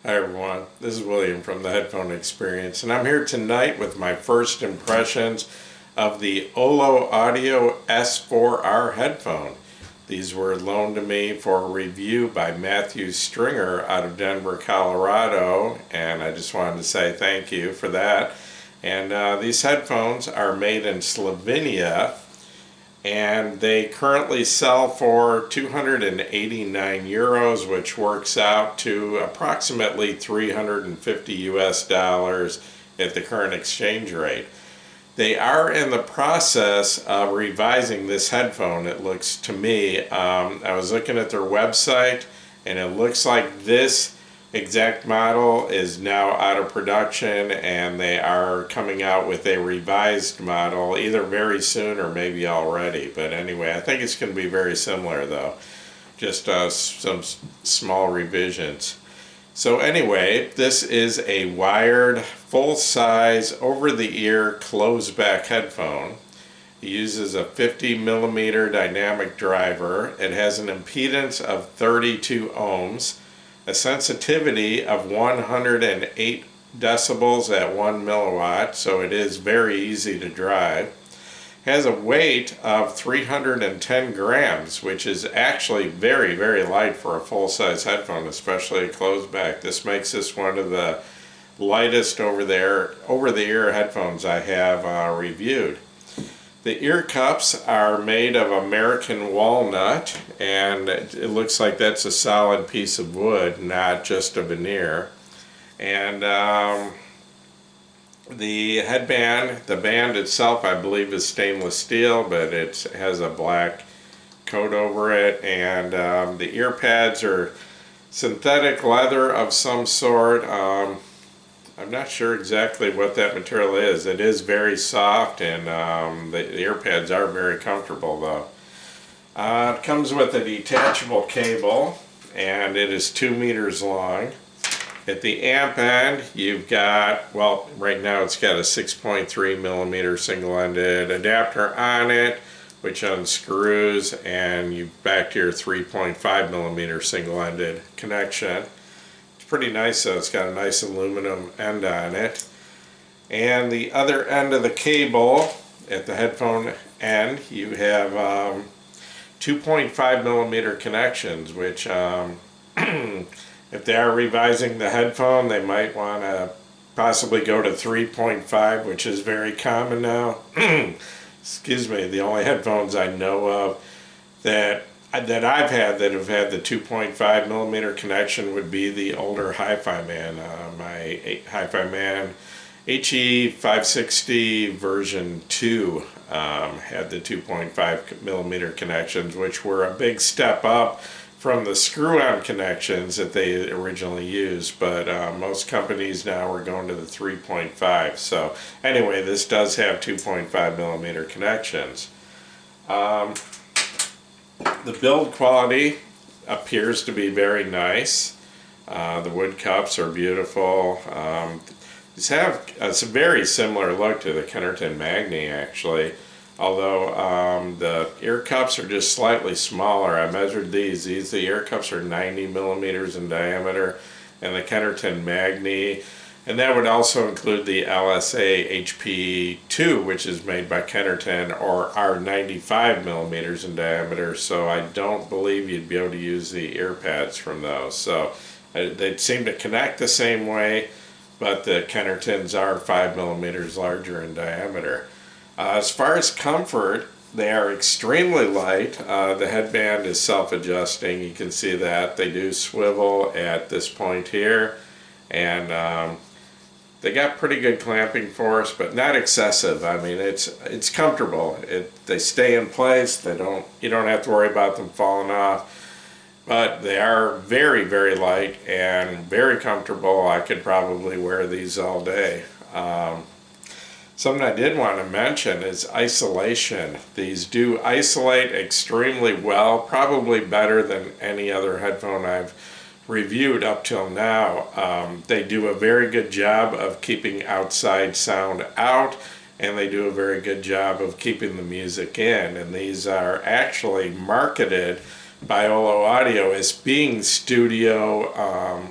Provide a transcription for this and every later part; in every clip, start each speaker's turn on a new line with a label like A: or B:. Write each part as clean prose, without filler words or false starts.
A: Hi everyone, this is William from the Headphone Experience, and I'm here tonight with my first impressions of the Ollo S4R headphone. These were loaned to me for review by Matthew Stringer out of Denver, Colorado, and I just wanted to say thank you for that. And these headphones are made in Slovenia, and they currently sell for 289 euros, which works out to approximately 350 US dollars at the current exchange rate. They are in the process of revising this headphone, it looks to me. I was looking at their website, and it looks like this exact model is now out of production, and they are coming out with a revised model either very soon or maybe already. But anyway, I think it's going to be very similar though, just some small revisions. So anyway, this is a wired, full-size, over-the-ear, closed-back headphone. It uses a 50mm dynamic driver. It has an impedance of 32 ohms, a sensitivity of 108 decibels at 1 milliwatt, so it is very easy to drive. Has a weight of 310 grams, which is actually very, very light for a full-size headphone, especially a closed back. This makes this one of the lightest over-the-ear headphones I have reviewed. The ear cups are made of American walnut, and it looks like that's a solid piece of wood, not just a veneer. And the headband, the band itself, I believe is stainless steel, but it has a black coat over it. And the ear pads are synthetic leather of some sort. I'm not sure exactly what that material is. It is very soft, and the ear pads are very comfortable though. It comes with a detachable cable, and it is 2 meters long. At the amp end, you've got, well, right now it's got a 6.3mm single-ended adapter on it, which unscrews, and you back to your 3.5mm single-ended connection. Pretty nice though. It's got a nice aluminum end on it. And the other end of the cable, at the headphone end, you have 2.5mm connections, which if they are revising the headphone, they might want to possibly go to 3.5, which is very common now. Excuse me, the only headphones I know of that I've had that have had the 2.5mm connection would be the older Hi-Fi Man. My Hi-Fi Man HE560 version 2 had the 2.5mm connections, which were a big step up from the screw-on connections that they originally used, but most companies now are going to the 3.5. So anyway, this does have 2.5mm connections. The build quality appears to be very nice. The wood cups are beautiful. These have a very similar look to the Kennerton Magni, actually, although the ear cups are just slightly smaller. I measured these. The ear cups are 90mm in diameter, and the Kennerton Magni, and that would also include the LSA HP2, which is made by Kennerton, or are 95mm in diameter, so I don't believe you'd be able to use the ear pads from those. So they seem to connect the same way, but the Kennertons are 5mm larger in diameter. As far as comfort, they are extremely light. The headband is self-adjusting. You can see that. They do swivel at this point here, and they got pretty good clamping force, but not excessive. I mean, it's comfortable. They stay in place. You don't have to worry about them falling off. But they are very, very light and very comfortable. I could probably wear these all day. Something I did want to mention is isolation. These do isolate extremely well, probably better than any other headphone I've reviewed up till now. They do a very good job of keeping outside sound out, and they do a very good job of keeping the music in. And these are actually marketed by Ollo Audio as being studio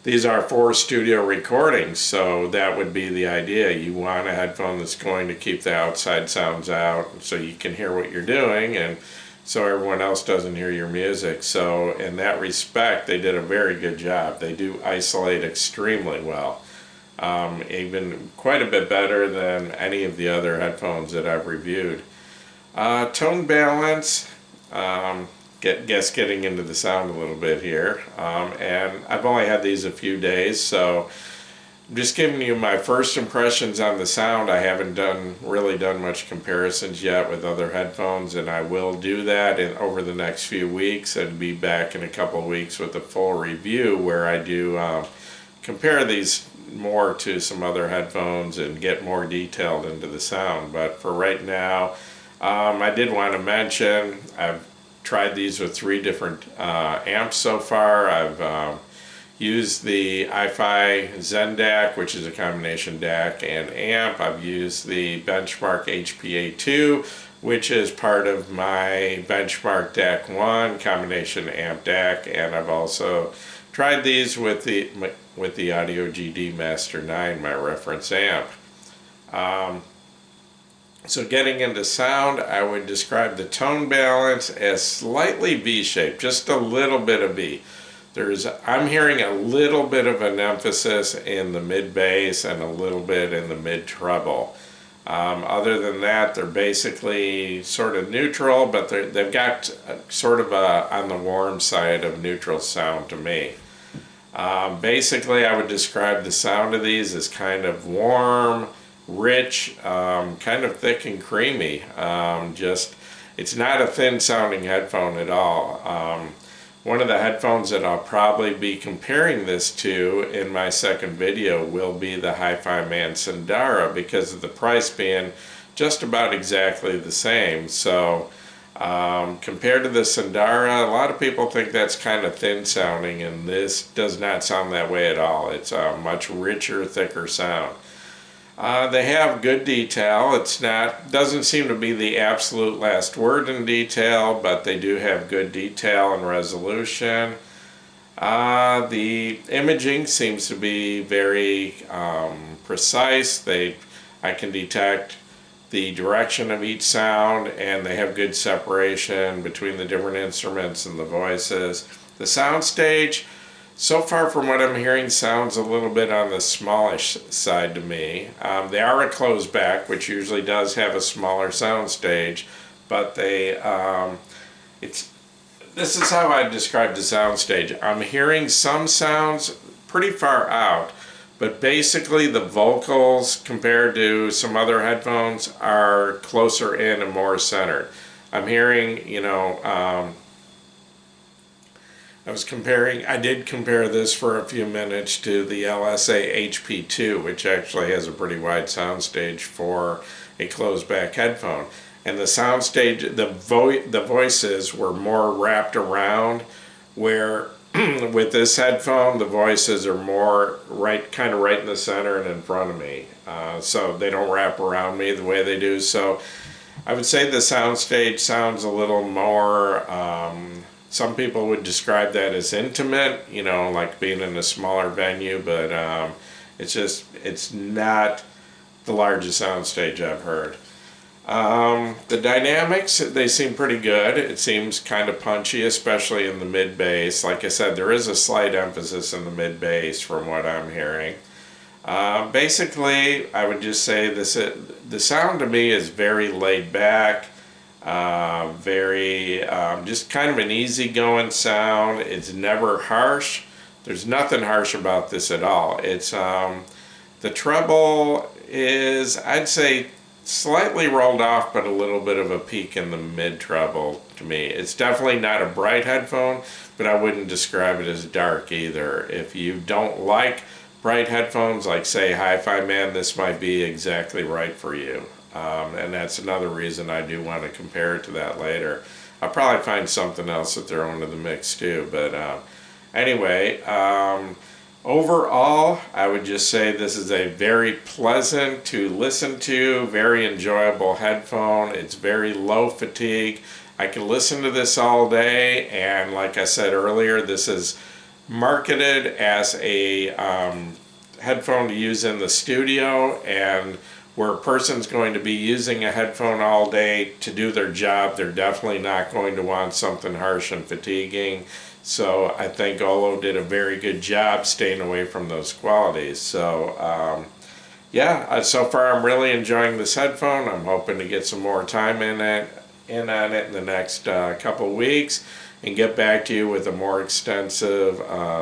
A: these are for studio recordings, so that would be the idea. You want a headphone that's going to keep the outside sounds out so you can hear what you're doing, and so everyone else doesn't hear your music. So in that respect, they did a very good job. They do isolate extremely well, even quite a bit better than any of the other headphones that I've reviewed. Tone balance, getting into the sound a little bit here, and I've only had these a few days, so I'm just giving you my first impressions on the sound. I haven't really done much comparisons yet with other headphones, and I will do that over the next few weeks, and be back in a couple of weeks with a full review where I do compare these more to some other headphones and get more detailed into the sound. But for right now, I did want to mention I've tried these with 3 different amps so far. I've used the iFi Zen DAC, which is a combination DAC and amp. I've used the Benchmark HPA2, which is part of my Benchmark DAC 1 combination amp DAC, and I've also tried these with the Audio GD Master 9, my reference amp. So getting into sound, I would describe the tone balance as slightly V-shaped, just a little bit of V. I'm hearing a little bit of an emphasis in the mid-bass and a little bit in the mid-treble. Other than that, they're basically sort of neutral, but they've got sort of on the warm side of neutral sound to me. Basically, I would describe the sound of these as kind of warm, rich, kind of thick and creamy. It's not a thin sounding headphone at all. One of the headphones that I'll probably be comparing this to in my second video will be the Hi-Fi Man Sundara, because of the price being just about exactly the same. So compared to the Sundara, a lot of people think that's kind of thin sounding, and this does not sound that way at all. It's a much richer, thicker sound. They have good detail. Doesn't seem to be the absolute last word in detail, but they do have good detail and resolution. The imaging seems to be very precise. I can detect the direction of each sound, and they have good separation between the different instruments and the voices. The Soundstage, so far from what I'm hearing, sounds a little bit on the smallish side to me. They are a closed back, which usually does have a smaller soundstage, but this is how I describe the soundstage. I'm hearing some sounds pretty far out, but basically the vocals compared to some other headphones are closer in and more centered. I'm hearing, I did compare this for a few minutes to the LSA HP2, which actually has a pretty wide soundstage for a closed back headphone. And the soundstage, the voices were more wrapped around, where with this headphone, the voices are more kind of right in the center and in front of me. So they don't wrap around me the way they do. So I would say the soundstage sounds a little more, some people would describe that as intimate, like being in a smaller venue, but it's not the largest soundstage I've heard. The dynamics, they seem pretty good. It seems kind of punchy, especially in the mid-bass. Like I said, there is a slight emphasis in the mid-bass from what I'm hearing. Basically, I would just say the sound to me is very laid back, just kind of an easygoing sound. It's never harsh. There's nothing harsh about this at all. It's the treble is, I'd say, slightly rolled off, but a little bit of a peak in the mid-treble to me. It's definitely not a bright headphone, but I wouldn't describe it as dark either. If you don't like bright headphones, like say Hi-Fi Man, this might be exactly right for you. And that's another reason I do want to compare it to that later. I'll probably find something else to throw into the mix too, but anyway, overall, I would just say this is a very pleasant to listen to, very enjoyable headphone. It's very low fatigue. I can listen to this all day, and like I said earlier, this is marketed as a headphone to use in the studio, and where a person's going to be using a headphone all day to do their job, they're definitely not going to want something harsh and fatiguing. So I think Ollo did a very good job staying away from those qualities. So yeah, so far I'm really enjoying this headphone. I'm hoping to get some more time on it in the next couple weeks and get back to you with a more extensive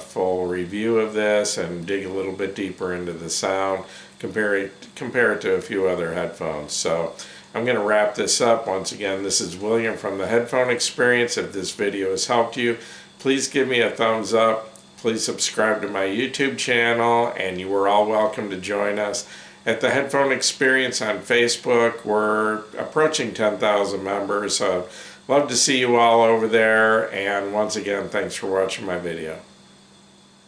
A: full review of this and dig a little bit deeper into the sound, compare it to a few other headphones. So I'm going to wrap this up. Once again, this is William from the Headphone Experience. If this video has helped you, please give me a thumbs up. Please subscribe to my YouTube channel, and you are all welcome to join us at the Headphone Experience on Facebook. We're approaching 10,000 members, so love to see you all over there. And once again, thanks for watching my video.